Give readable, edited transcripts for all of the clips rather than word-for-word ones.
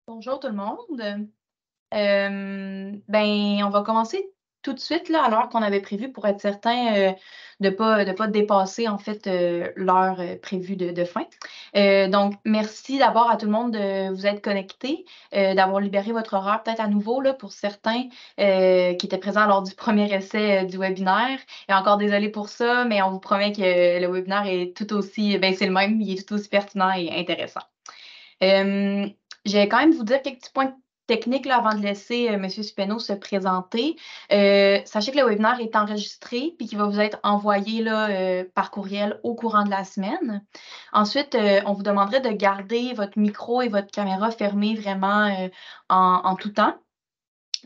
Bonjour tout le monde. On va commencer tout de suite là, à l'heure qu'on avait prévue pour être certain de pas dépasser en fait l'heure prévue de fin. Donc, merci d'abord à tout le monde de vous être connectés, d'avoir libéré votre horaire peut-être à nouveau là, pour certains qui étaient présents lors du premier essai du webinaire. Et encore désolé pour ça, mais on vous promet que le webinaire est tout aussi, c'est le même, il est tout aussi pertinent et intéressant. Euh, je vais quand même vous dire quelques petits points techniques là, avant de laisser M. Supeno se présenter. Sachez que le webinaire est enregistré puis qu'il va vous être envoyé là, par courriel au courant de la semaine. Ensuite, on vous demanderait de garder votre micro et votre caméra fermés vraiment en tout temps.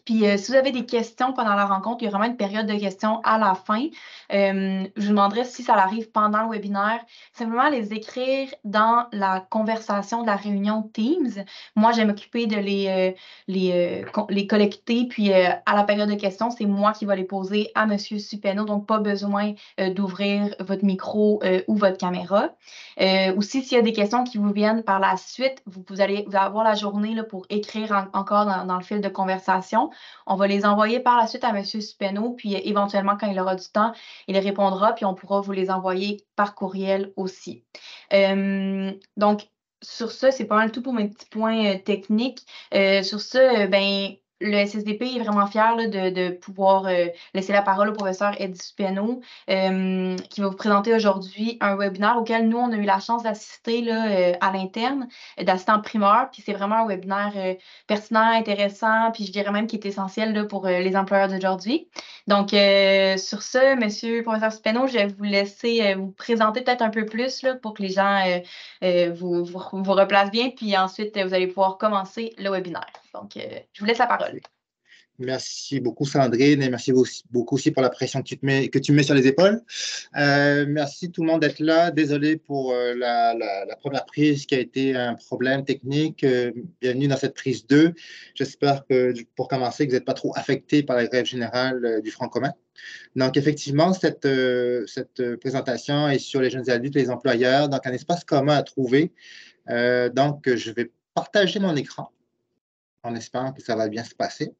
Puis, si vous avez des questions pendant la rencontre, il y a vraiment une période de questions à la fin. Je vous demanderai si ça arrive pendant le webinaire, simplement les écrire dans la conversation de la réunion Teams. Moi, je vais m'occuper de les collecter, puis à la période de questions, c'est moi qui vais les poser à M. Supeno, donc pas besoin d'ouvrir votre micro ou votre caméra. Aussi, s'il y a des questions qui vous viennent par la suite, vous allez avoir la journée là, pour écrire encore dans le fil de conversation. On va les envoyer par la suite à M. Supeno, puis éventuellement, quand il aura du temps, il répondra, puis on pourra vous les envoyer par courriel aussi. Donc, sur ça, c'est pas mal tout pour mes petits points techniques. Sur ça, le SSDP est vraiment fier là, de pouvoir laisser la parole au professeur Eddie Supeno, qui va vous présenter aujourd'hui un webinaire auquel nous, on a eu la chance d'assister là, à l'interne, d'assister en primeur. Puis c'est vraiment un webinaire pertinent, intéressant, puis je dirais même qui est essentiel là, pour les employeurs d'aujourd'hui. Donc, sur ce, Monsieur le professeur Supeno, je vais vous laisser vous présenter peut-être un peu plus là, pour que les gens vous replacent bien, puis ensuite, vous allez pouvoir commencer le webinaire. Donc, je vous laisse la parole. Merci beaucoup, Sandrine, et merci beaucoup aussi pour la pression que tu mets sur les épaules. Merci tout le monde d'être là. Désolé pour la première prise qui a été un problème technique. Bienvenue dans cette prise 2. J'espère que, pour commencer, que vous n'êtes pas trop affecté par la grève générale du Front commun. Donc, effectivement, cette présentation est sur les jeunes adultes et les employeurs, donc un espace commun à trouver. Donc, je vais partager mon écran en espérant que ça va bien se passer.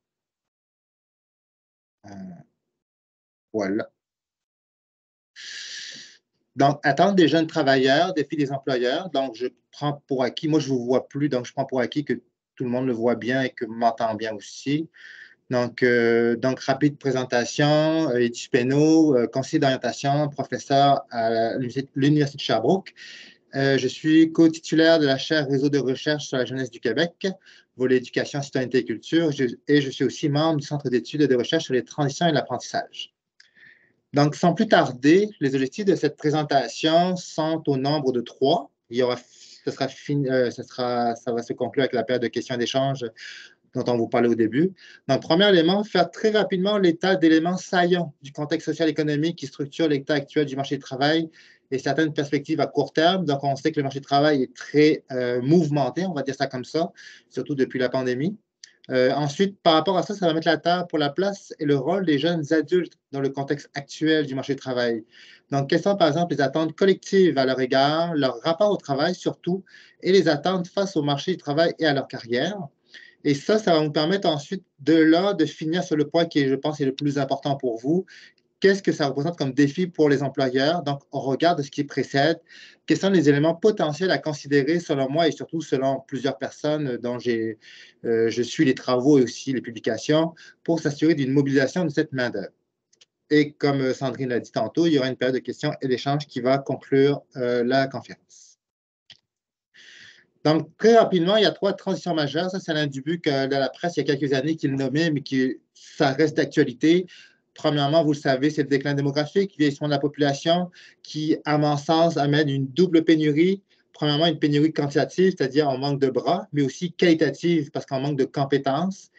Voilà. Donc, attente des jeunes travailleurs, défi des employeurs. Donc, je prends pour acquis, moi, je ne vous vois plus, donc je prends pour acquis que tout le monde le voit bien et que m'entend bien aussi. Donc, rapide présentation, Eddie Supeno, conseiller d'orientation, professeur à l'Université de Sherbrooke. Je suis co-titulaire de la chaire Réseau de recherche sur la jeunesse du Québec, volet éducation, citoyenneté et culture, et je suis aussi membre du Centre d'études et de recherche sur les transitions et l'apprentissage. Donc, sans plus tarder, les objectifs de cette présentation sont au nombre de 3. Ça va se conclure avec la période de questions et d'échanges dont on vous parlait au début. Donc, premier élément, faire très rapidement l'état d'éléments saillants du contexte social-économique qui structure l'état actuel du marché du travail et certaines perspectives à court terme. Donc, on sait que le marché du travail est très mouvementé, on va dire ça comme ça, surtout depuis la pandémie. Ensuite, par rapport à ça, ça va mettre la table pour la place et le rôle des jeunes adultes dans le contexte actuel du marché du travail. Donc, quelles sont, par exemple, les attentes collectives à leur égard, leur rapport au travail surtout, et les attentes face au marché du travail et à leur carrière. Et ça va nous permettre ensuite, de là, de finir sur le point qui, je pense, est le plus important pour vous. Qu'est-ce que ça représente comme défi pour les employeurs? Donc, on regarde ce qui précède. Quels sont les éléments potentiels à considérer, selon moi, et surtout selon plusieurs personnes dont je suis les travaux et aussi les publications, pour s'assurer d'une mobilisation de cette main-d'œuvre. Et comme Sandrine l'a dit tantôt, il y aura une période de questions et d'échanges qui va conclure la conférence. Donc, très rapidement, il y a 3 transitions majeures. Ça, c'est l'un du but que dans la presse, il y a quelques années, qu'il nommait, mais ça reste d'actualité. Premièrement, vous le savez, c'est le déclin démographique, le vieillissement de la population qui, à mon sens, amène une double pénurie. Premièrement, une pénurie quantitative, c'est-à-dire on manque de bras, mais aussi qualitative parce qu'on manque de compétences.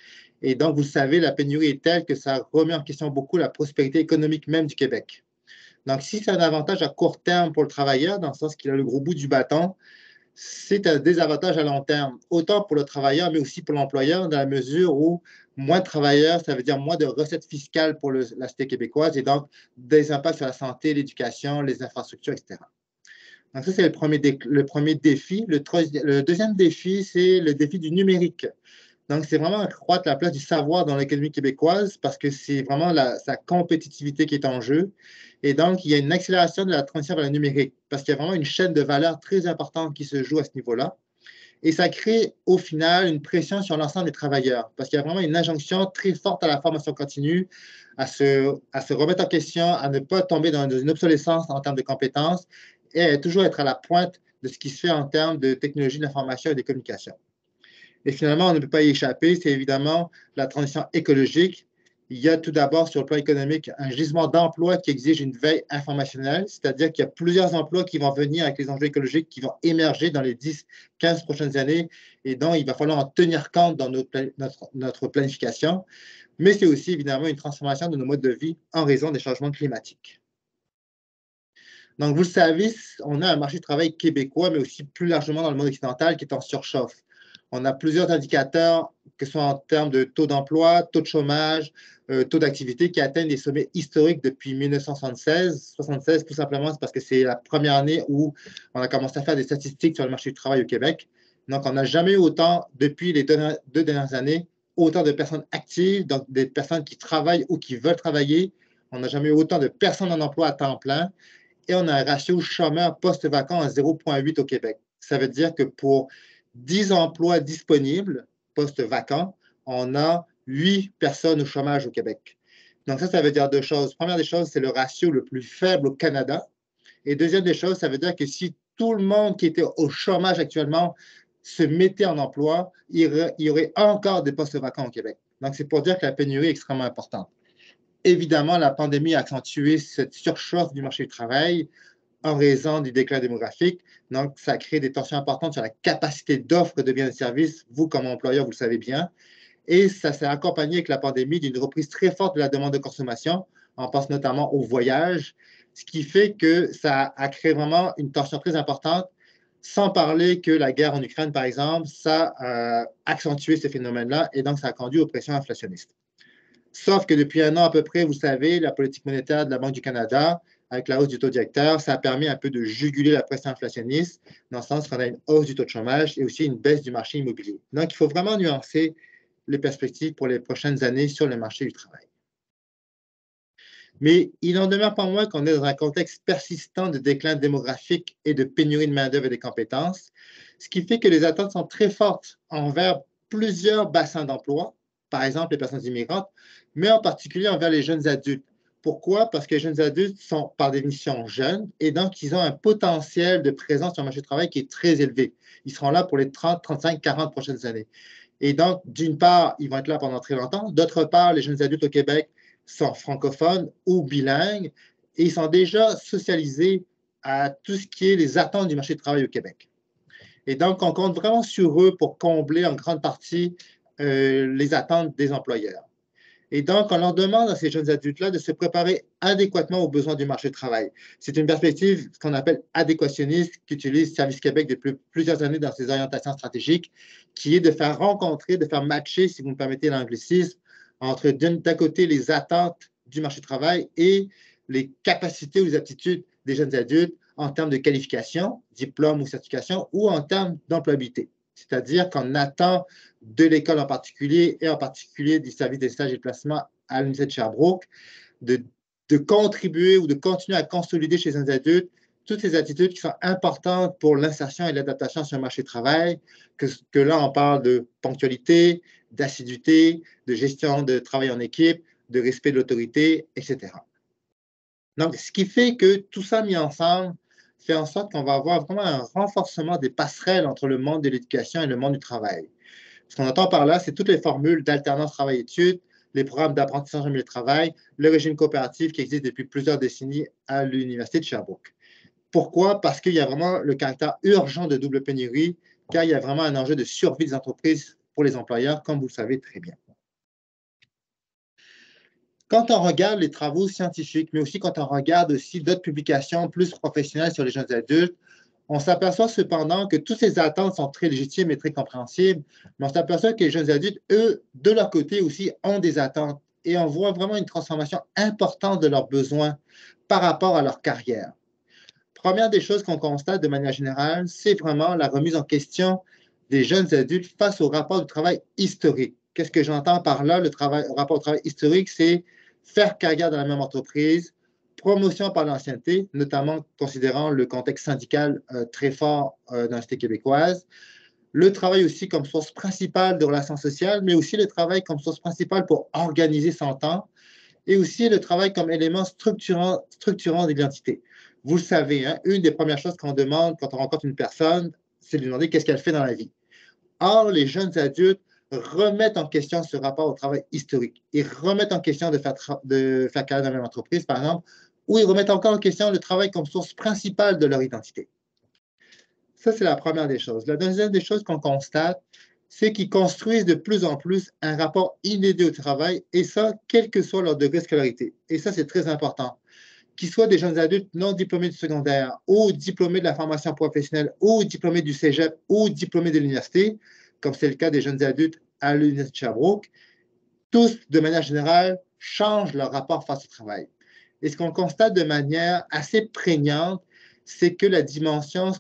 Et donc, vous le savez, la pénurie est telle que ça remet en question beaucoup la prospérité économique même du Québec. Donc, si c'est un avantage à court terme pour le travailleur, dans le sens qu'il a le gros bout du bâton, c'est un désavantage à long terme, autant pour le travailleur, mais aussi pour l'employeur, dans la mesure où moins de travailleurs, ça veut dire moins de recettes fiscales pour la société québécoise et donc des impacts sur la santé, l'éducation, les infrastructures, etc. Donc ça, c'est le premier défi. Le deuxième défi, c'est le défi du numérique. Donc, c'est vraiment accroître la place du savoir dans l'économie québécoise parce que c'est vraiment sa compétitivité qui est en jeu. Et donc, il y a une accélération de la transition vers le numérique parce qu'il y a vraiment une chaîne de valeur très importante qui se joue à ce niveau-là. Et ça crée au final une pression sur l'ensemble des travailleurs parce qu'il y a vraiment une injonction très forte à la formation continue, à se remettre en question, à ne pas tomber dans une obsolescence en termes de compétences et à toujours être à la pointe de ce qui se fait en termes de technologie de l'information et des communications. Et finalement, on ne peut pas y échapper, c'est évidemment la transition écologique. Il y a tout d'abord, sur le plan économique, un gisement d'emplois qui exige une veille informationnelle, c'est-à-dire qu'il y a plusieurs emplois qui vont venir avec les enjeux écologiques qui vont émerger dans les 10, 15 prochaines années et dont il va falloir en tenir compte dans notre planification. Mais c'est aussi évidemment une transformation de nos modes de vie en raison des changements climatiques. Donc, vous le savez, on a un marché du travail québécois, mais aussi plus largement dans le monde occidental qui est en surchauffe. On a plusieurs indicateurs, que ce soit en termes de taux d'emploi, taux de chômage, taux d'activité, qui atteignent des sommets historiques depuis 1976. 76, tout simplement, c'est parce que c'est la première année où on a commencé à faire des statistiques sur le marché du travail au Québec. Donc, on n'a jamais eu autant, depuis les deux dernières années, autant de personnes actives, donc des personnes qui travaillent ou qui veulent travailler. On n'a jamais eu autant de personnes en emploi à temps plein et on a un ratio chômeur post-vacant à 0,8 au Québec. Ça veut dire que pour 10 emplois disponibles post-vacants, on a 8 personnes au chômage au Québec. Donc ça veut dire deux choses. Première des choses, c'est le ratio le plus faible au Canada. Et deuxième des choses, ça veut dire que si tout le monde qui était au chômage actuellement se mettait en emploi, il y aurait encore des postes vacants au Québec. Donc c'est pour dire que la pénurie est extrêmement importante. Évidemment, la pandémie a accentué cette surchauffe du marché du travail en raison du déclin démographique. Donc, ça crée des tensions importantes sur la capacité d'offre de biens et services. Vous, comme employeur, vous le savez bien. Et ça s'est accompagné avec la pandémie d'une reprise très forte de la demande de consommation. On pense notamment au voyage, ce qui fait que ça a créé vraiment une tension très importante, sans parler que la guerre en Ukraine, par exemple, ça a accentué ce phénomène-là et donc ça a conduit aux pressions inflationnistes. Sauf que depuis un an à peu près, vous savez, la politique monétaire de la Banque du Canada, avec la hausse du taux directeur, ça a permis un peu de juguler la pression inflationniste, dans le sens qu'on a une hausse du taux de chômage et aussi une baisse du marché immobilier. Donc, il faut vraiment nuancer les perspectives pour les prochaines années sur le marché du travail. Mais il n'en demeure pas moins qu'on est dans un contexte persistant de déclin démographique et de pénurie de main-d'œuvre et des compétences, ce qui fait que les attentes sont très fortes envers plusieurs bassins d'emploi, par exemple les personnes immigrantes, mais en particulier envers les jeunes adultes. Pourquoi? Parce que les jeunes adultes sont par définition jeunes et donc ils ont un potentiel de présence sur le marché du travail qui est très élevé. Ils seront là pour les 30, 35, 40 prochaines années. Et donc, d'une part, ils vont être là pendant très longtemps. D'autre part, les jeunes adultes au Québec sont francophones ou bilingues et ils sont déjà socialisés à tout ce qui est les attentes du marché du travail au Québec. Et donc, on compte vraiment sur eux pour combler en grande partie les attentes des employeurs. Et donc, on leur demande à ces jeunes adultes-là de se préparer adéquatement aux besoins du marché du travail. C'est une perspective, ce qu'on appelle adéquationniste, qu'utilise Service Québec depuis plusieurs années dans ses orientations stratégiques, qui est de faire rencontrer, de faire matcher, si vous me permettez l'anglicisme, entre d'un côté les attentes du marché du travail et les capacités ou les aptitudes des jeunes adultes en termes de qualification, diplôme ou certification, ou en termes d'employabilité. C'est-à-dire qu'on attend de l'école en particulier et en particulier du service des stages et de placement à l'Université de Sherbrooke de contribuer ou de continuer à consolider chez les adultes toutes ces attitudes qui sont importantes pour l'insertion et l'adaptation sur le marché du travail, que là, on parle de ponctualité, d'assiduité, de gestion de travail en équipe, de respect de l'autorité, etc. Donc, ce qui fait que tout ça mis ensemble fait en sorte qu'on va avoir vraiment un renforcement des passerelles entre le monde de l'éducation et le monde du travail. Ce qu'on entend par là, c'est toutes les formules d'alternance travail-études, les programmes d'apprentissage en milieu de travail, le régime coopératif qui existe depuis plusieurs décennies à l'Université de Sherbrooke. Pourquoi? Parce qu'il y a vraiment le caractère urgent de double pénurie, car il y a vraiment un enjeu de survie des entreprises pour les employeurs, comme vous le savez très bien. Quand on regarde les travaux scientifiques, mais aussi quand on regarde aussi d'autres publications plus professionnelles sur les jeunes adultes, on s'aperçoit cependant que toutes ces attentes sont très légitimes et très compréhensibles, mais on s'aperçoit que les jeunes adultes, eux, de leur côté aussi, ont des attentes et on voit vraiment une transformation importante de leurs besoins par rapport à leur carrière. Première des choses qu'on constate de manière générale, c'est vraiment la remise en question des jeunes adultes face au rapport de travail historique. Qu'est-ce que j'entends par là, le rapport au travail historique? C'est faire carrière dans la même entreprise, promotion par l'ancienneté, notamment considérant le contexte syndical très fort dans la société québécoise, le travail aussi comme source principale de relations sociales, mais aussi le travail comme source principale pour organiser son temps, et aussi le travail comme élément structurant d'identité. Vous le savez, hein, une des premières choses qu'on demande quand on rencontre une personne, c'est de lui demander qu'est-ce qu'elle fait dans la vie. Or, les jeunes adultes remettent en question ce rapport au travail historique. Ils remettent en question de faire carrière dans la même entreprise, par exemple, ou ils remettent encore en question le travail comme source principale de leur identité. Ça, c'est la première des choses. La deuxième des choses qu'on constate, c'est qu'ils construisent de plus en plus un rapport inédit au travail, et ça, quel que soit leur degré de scolarité. Et ça, c'est très important. Qu'ils soient des jeunes adultes non diplômés du secondaire, ou diplômés de la formation professionnelle, ou diplômés du cégep, ou diplômés de l'université, comme c'est le cas des jeunes adultes à l'Université de Sherbrooke, tous, de manière générale, changent leur rapport face au travail. Et ce qu'on constate de manière assez prégnante, c'est que la dimension, ce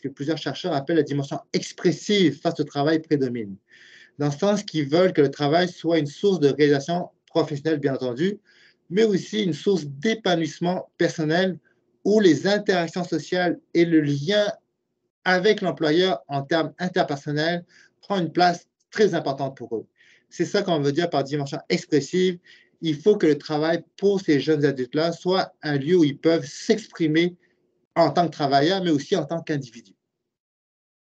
que plusieurs chercheurs appellent la dimension expressive face au travail prédomine. Dans le sens qu'ils veulent que le travail soit une source de réalisation professionnelle, bien entendu, mais aussi une source d'épanouissement personnel où les interactions sociales et le lien avec l'employeur en termes interpersonnels prend une place très importante pour eux. C'est ça qu'on veut dire par dimension expressive. Il faut que le travail pour ces jeunes adultes-là soit un lieu où ils peuvent s'exprimer en tant que travailleurs, mais aussi en tant qu'individus.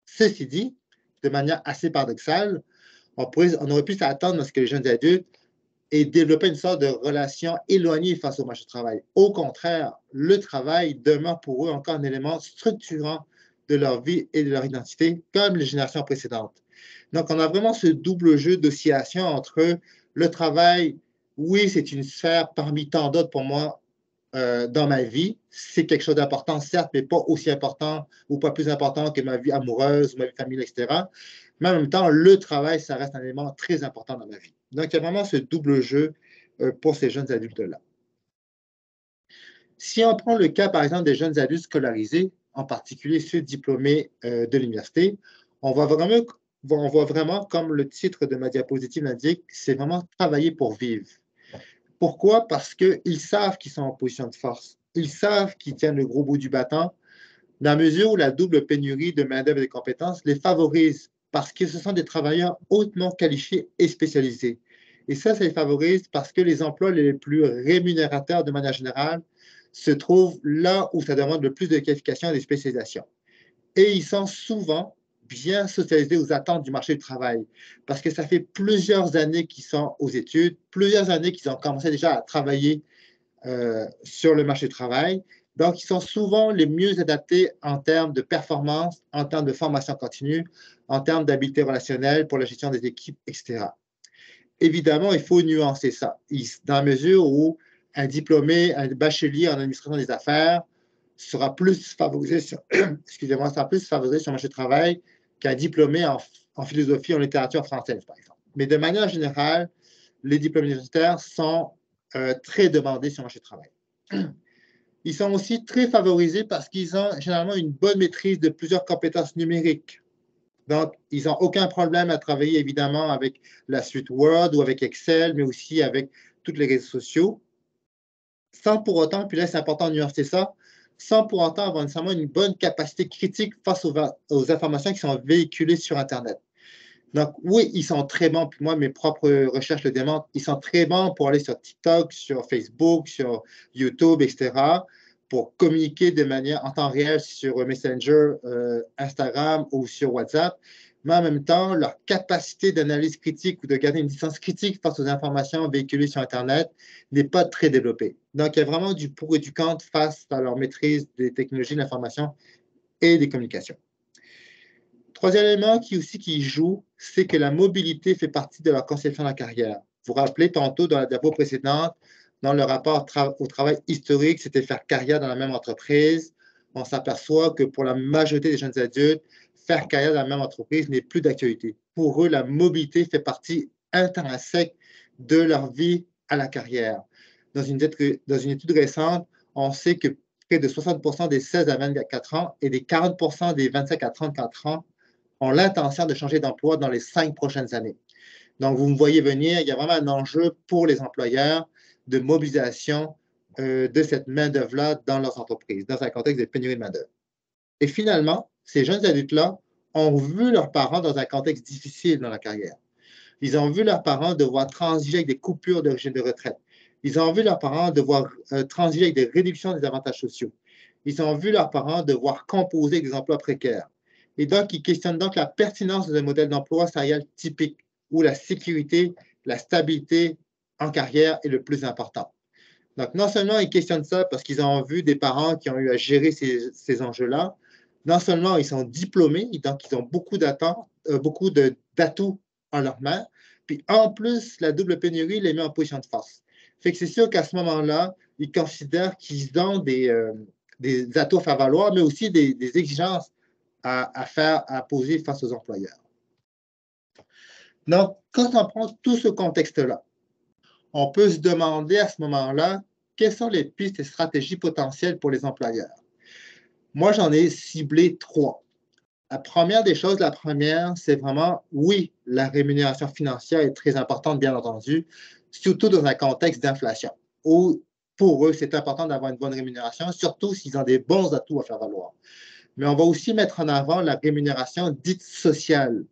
Ceci dit, de manière assez paradoxale, on aurait pu s'attendre à ce que les jeunes adultes aient développé une sorte de relation éloignée face au marché du travail. Au contraire, le travail demeure pour eux encore un élément structurant de leur vie et de leur identité, comme les générations précédentes. Donc, on a vraiment ce double jeu d'oscillation entre le travail, oui, c'est une sphère parmi tant d'autres pour moi dans ma vie. C'est quelque chose d'important, certes, mais pas aussi important ou pas plus important que ma vie amoureuse, ma vie familiale, etc. Mais en même temps, le travail, ça reste un élément très important dans ma vie. Donc, il y a vraiment ce double jeu pour ces jeunes adultes-là. Si on prend le cas, par exemple, des jeunes adultes scolarisés, en particulier ceux diplômés de l'université, on voit vraiment, comme le titre de ma diapositive l'indique, c'est vraiment travailler pour vivre. Pourquoi? Parce qu'ils savent qu'ils sont en position de force. Ils savent qu'ils tiennent le gros bout du bâton, dans la mesure où la double pénurie de main-d'œuvre et de compétences les favorise, parce que ce sont des travailleurs hautement qualifiés et spécialisés. Et ça les favorise parce que les emplois les plus rémunérateurs de manière générale se trouvent là où ça demande le plus de qualifications et de spécialisation. Et ils sont souvent bien socialisés aux attentes du marché du travail, parce que ça fait plusieurs années qu'ils sont aux études, plusieurs années qu'ils ont commencé déjà à travailler sur le marché du travail. Donc, ils sont souvent les mieux adaptés en termes de performance, en termes de formation continue, en termes d'habileté relationnelle pour la gestion des équipes, etc. Évidemment, il faut nuancer ça, dans la mesure où un diplômé, un bachelier en administration des affaires sera plus favorisé sur, excusez-moi, sera plus favorisé sur le marché du travail qu'un diplômé en philosophie ou en littérature française, par exemple. Mais de manière générale, les diplômés universitaires sont très demandés sur le marché du travail. Ils sont aussi très favorisés parce qu'ils ont généralement une bonne maîtrise de plusieurs compétences numériques. Donc, ils n'ont aucun problème à travailler, évidemment, avec la suite Word ou avec Excel, mais aussi avec tous les réseaux sociaux, sans pour autant, puis là, c'est important de nuancer ça, sans pour autant avoir nécessairement une bonne capacité critique face aux informations qui sont véhiculées sur Internet. Donc, oui, ils sont très bons, puis moi, mes propres recherches le démontrent, ils sont très bons pour aller sur TikTok, sur Facebook, sur YouTube, etc., pour communiquer de manière en temps réel sur Messenger, Instagram ou sur WhatsApp. Mais en même temps, leur capacité d'analyse critique ou de garder une distance critique face aux informations véhiculées sur Internet n'est pas très développée. Donc, il y a vraiment du pour et du contre face à leur maîtrise des technologies de l'information et des communications. Troisième élément qui joue, c'est que la mobilité fait partie de leur conception de la carrière. Vous vous rappelez tantôt dans la diapo précédente, dans le rapport au travail historique, c'était faire carrière dans la même entreprise. On s'aperçoit que pour la majorité des jeunes adultes, faire carrière dans la même entreprise n'est plus d'actualité. Pour eux, la mobilité fait partie intrinsèque de leur vie à la carrière. Dans une étude récente, on sait que près de 60% des 16 à 24 ans et des 40% des 25 à 34 ans ont l'intention de changer d'emploi dans les 5 prochaines années. Donc, vous me voyez venir, il y a vraiment un enjeu pour les employeurs de mobilisation de cette main-d'œuvre-là dans leurs entreprises, dans un contexte de pénurie de main-d'œuvre. Et finalement, ces jeunes adultes-là ont vu leurs parents dans un contexte difficile dans la carrière. Ils ont vu leurs parents devoir transiger avec des coupures de régime de retraite. Ils ont vu leurs parents devoir transiger avec des réductions des avantages sociaux. Ils ont vu leurs parents devoir composer avec des emplois précaires. Et donc, ils questionnent donc la pertinence d'un modèle d'emploi salarial typique où la sécurité, la stabilité en carrière est le plus important. Donc, non seulement ils questionnent ça parce qu'ils ont vu des parents qui ont eu à gérer ces enjeux-là, non seulement ils sont diplômés, donc ils ont beaucoup d'atouts en leur main, puis en plus, la double pénurie les met en position de force. Fait que c'est sûr qu'à ce moment-là, ils considèrent qu'ils ont des atouts à faire valoir, mais aussi des exigences à poser face aux employeurs. Donc, quand on prend tout ce contexte-là, on peut se demander à ce moment-là quelles sont les pistes et stratégies potentielles pour les employeurs. Moi, j'en ai ciblé 3. La première, c'est vraiment, oui, la rémunération financière est très importante, bien entendu, surtout dans un contexte d'inflation, où pour eux, c'est important d'avoir une bonne rémunération, surtout s'ils ont des bons atouts à faire valoir. Mais on va aussi mettre en avant la rémunération dite sociale,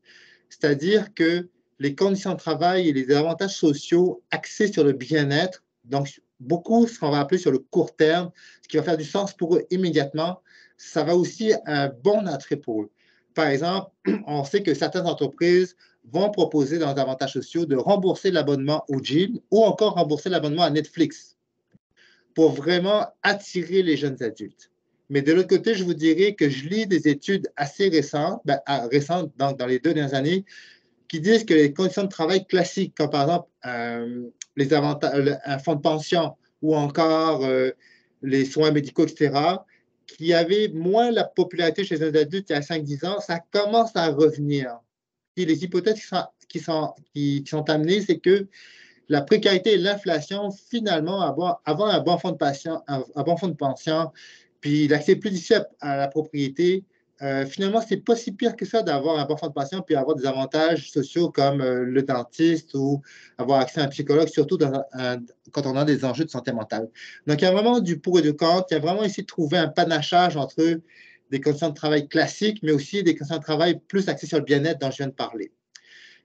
c'est-à-dire que les conditions de travail et les avantages sociaux axés sur le bien-être, donc beaucoup ce qu'on va appeler sur le court terme, ce qui va faire du sens pour eux immédiatement, ça va aussi un bon attrait pour eux. Par exemple, on sait que certaines entreprises vont proposer dans les avantages sociaux de rembourser l'abonnement au gym ou encore rembourser l'abonnement à Netflix pour vraiment attirer les jeunes adultes. Mais de l'autre côté, je vous dirais que je lis des études assez récentes, donc dans les 2 dernières années, qui disent que les conditions de travail classiques, comme par exemple les avantages, un fonds de pension ou encore les soins médicaux, etc., qui avaient moins la popularité chez les adultes il y a 5-10 ans, ça commence à revenir. Et les hypothèses qui sont amenées, c'est que la précarité et l'inflation, finalement, avoir un bon fonds de pension, puis l'accès plus difficile à la propriété, finalement, c'est pas si pire que ça d'avoir un bon fonds de pension puis avoir des avantages sociaux comme le dentiste ou avoir accès à un psychologue, surtout quand on a des enjeux de santé mentale. Donc, il y a vraiment du pour et du contre. Il y a vraiment essayé de trouver un panachage entre des conditions de travail classiques, mais aussi des conditions de travail plus axées sur le bien-être dont je viens de parler.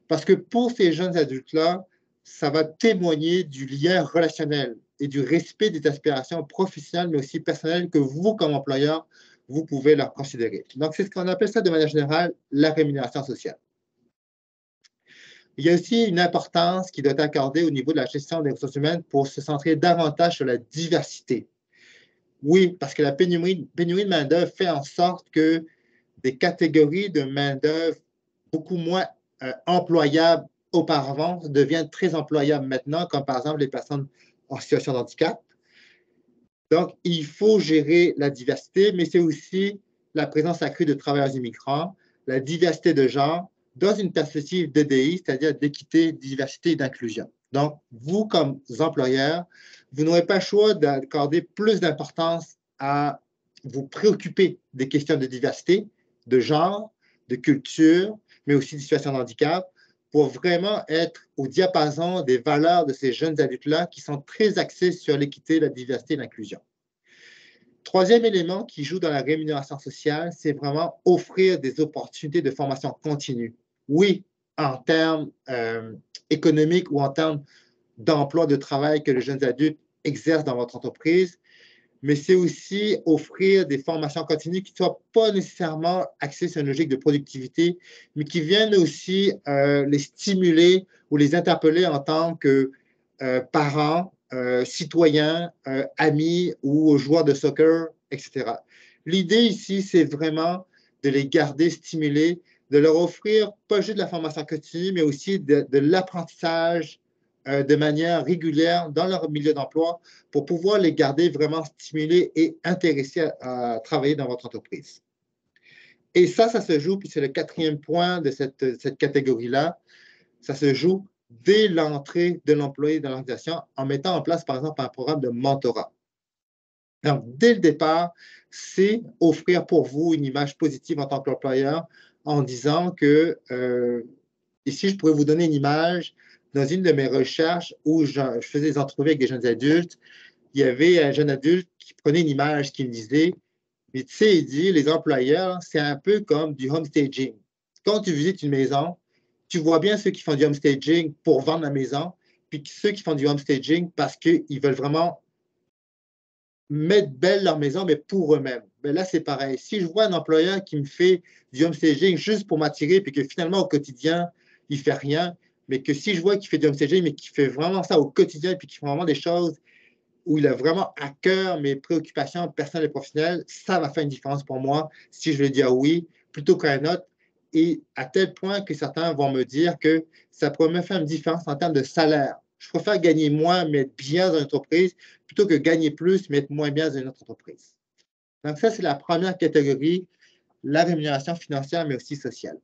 Parce que pour ces jeunes adultes-là, ça va témoigner du lien relationnel et du respect des aspirations professionnelles, mais aussi personnelles que vous, comme employeur, vous pouvez leur considérer. Donc, c'est ce qu'on appelle ça de manière générale la rémunération sociale. Il y a aussi une importance qui doit être accordée au niveau de la gestion des ressources humaines pour se centrer davantage sur la diversité. Oui, parce que la pénurie de main-d'œuvre fait en sorte que des catégories de main-d'œuvre beaucoup moins employables auparavant deviennent très employables maintenant, comme par exemple les personnes en situation de handicap. Donc, il faut gérer la diversité, mais c'est aussi la présence accrue de travailleurs immigrants, la diversité de genre, dans une perspective d'EDI, c'est-à-dire d'équité, diversité et d'inclusion. Donc, vous, comme employeurs, vous n'aurez pas le choix d'accorder plus d'importance à vous préoccuper des questions de diversité, de genre, de culture, mais aussi de situation de handicap, pour vraiment être au diapason des valeurs de ces jeunes adultes-là qui sont très axés sur l'équité, la diversité et l'inclusion. Troisième élément qui joue dans la rémunération sociale, c'est vraiment offrir des opportunités de formation continue. Oui, en termes économiques ou en termes d'emploi, de travail que les jeunes adultes exercent dans votre entreprise, mais c'est aussi offrir des formations continues qui ne soient pas nécessairement axées sur une logique de productivité, mais qui viennent aussi les stimuler ou les interpeller en tant que parents, citoyens, amis ou joueurs de soccer, etc. L'idée ici, c'est vraiment de les garder stimulés, de leur offrir pas juste de la formation continue, mais aussi de l'apprentissage de manière régulière dans leur milieu d'emploi pour pouvoir les garder vraiment stimulés et intéressés à travailler dans votre entreprise. Et ça se joue, puis c'est le 4e point de cette catégorie-là, ça se joue dès l'entrée de l'employé dans l'organisation en mettant en place, par exemple, un programme de mentorat. Donc, dès le départ, c'est offrir pour vous une image positive en tant qu'employeur en disant que, ici, je pourrais vous donner une image dans une de mes recherches où je faisais des entrevues avec des jeunes adultes. Il y avait un jeune adulte qui prenait une image qui me disait, mais tu sais, il dit, les employeurs, c'est un peu comme du homestaging. Quand tu visites une maison, tu vois bien ceux qui font du homestaging pour vendre la maison, puis ceux qui font du homestaging parce qu'ils veulent vraiment mettre belle leur maison, mais pour eux-mêmes. Ben là, c'est pareil. Si je vois un employeur qui me fait du homestaging juste pour m'attirer, puis que finalement, au quotidien, il ne fait rien, mais que si je vois qu'il fait du homestaging, mais qu'il fait vraiment ça au quotidien, puis qu'il fait vraiment des choses où il a vraiment à cœur mes préoccupations personnelles et professionnelles, ça va faire une différence pour moi si je vais dire oui plutôt qu'un autre. Et à tel point que certains vont me dire que ça pourrait me faire une différence en termes de salaire. Je préfère gagner moins, mais être bien dans une entreprise, plutôt que gagner plus, mais être moins bien dans une autre entreprise. Donc ça, c'est la première catégorie, la rémunération financière, mais aussi sociale.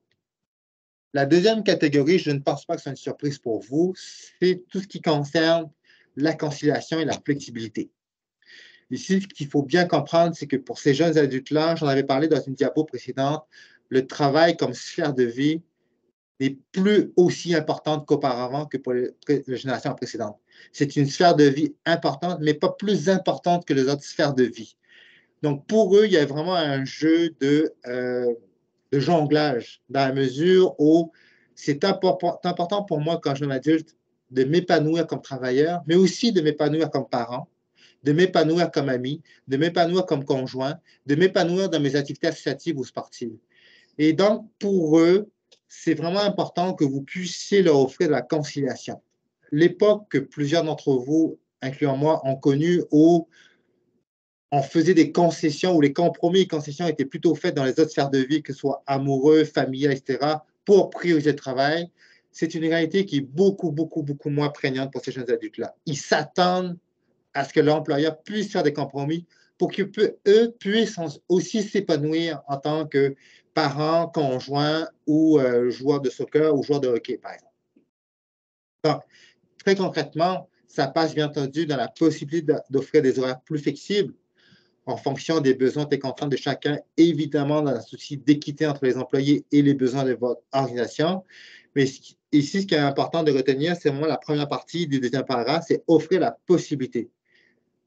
La deuxième catégorie, je ne pense pas que c'est une surprise pour vous, c'est tout ce qui concerne la conciliation et la flexibilité. Ici, ce qu'il faut bien comprendre, c'est que pour ces jeunes adultes-là, j'en avais parlé dans une diapo précédente, le travail comme sphère de vie n'est plus aussi importante qu'auparavant que pour les générations précédentes. C'est une sphère de vie importante, mais pas plus importante que les autres sphères de vie. Donc, pour eux, il y a vraiment un jeu de jonglage, dans la mesure où c'est important pour moi, quand jeune adulte, de m'épanouir comme travailleur, mais aussi de m'épanouir comme parent, de m'épanouir comme ami, de m'épanouir comme conjoint, de m'épanouir dans mes activités associatives ou sportives. Et donc, pour eux, c'est vraiment important que vous puissiez leur offrir de la conciliation. L'époque que plusieurs d'entre vous, incluant moi, ont connue où on faisait des concessions, où les compromis et concessions étaient plutôt faits dans les autres sphères de vie, que ce soit amoureux, familial, etc., pour prioriser le travail, c'est une réalité qui est beaucoup, beaucoup, beaucoup moins prégnante pour ces jeunes adultes-là. Ils s'attendent à ce que l'employeur puisse faire des compromis pour qu'eux puissent aussi s'épanouir en tant que parents, conjoints ou joueurs de soccer ou joueurs de hockey, par exemple. Donc, très concrètement, ça passe bien entendu dans la possibilité d'offrir des horaires plus flexibles en fonction des besoins et des contraintes de chacun, évidemment dans un souci d'équité entre les employés et les besoins de votre organisation. Mais ici, ce qui est important de retenir, c'est vraiment la première partie du deuxième paragraphe, c'est offrir la possibilité.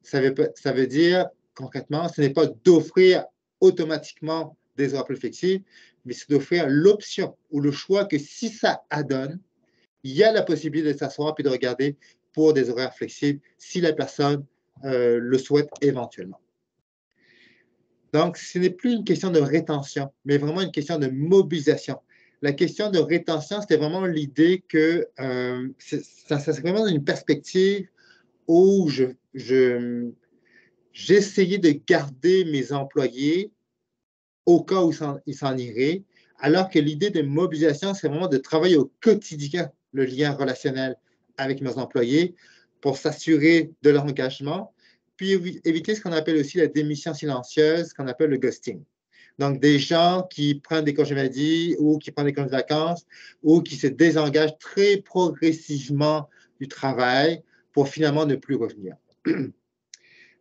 Ça veut dire, concrètement, ce n'est pas d'offrir automatiquement des horaires plus flexibles, mais c'est d'offrir l'option ou le choix que si ça adonne, il y a la possibilité de s'asseoir et de regarder pour des horaires flexibles si la personne le souhaite éventuellement. Donc, ce n'est plus une question de rétention, mais vraiment une question de mobilisation. La question de rétention, c'était vraiment l'idée que ça serait vraiment dans une perspective où j'essayais de garder mes employés au cas où ils s'en iraient, alors que l'idée de mobilisation, c'est vraiment de travailler au quotidien le lien relationnel avec mes employés pour s'assurer de leur engagement, puis éviter ce qu'on appelle aussi la démission silencieuse, ce qu'on appelle le ghosting. Donc, des gens qui prennent des congés maladie ou qui prennent des congés de vacances ou qui se désengagent très progressivement du travail pour finalement ne plus revenir.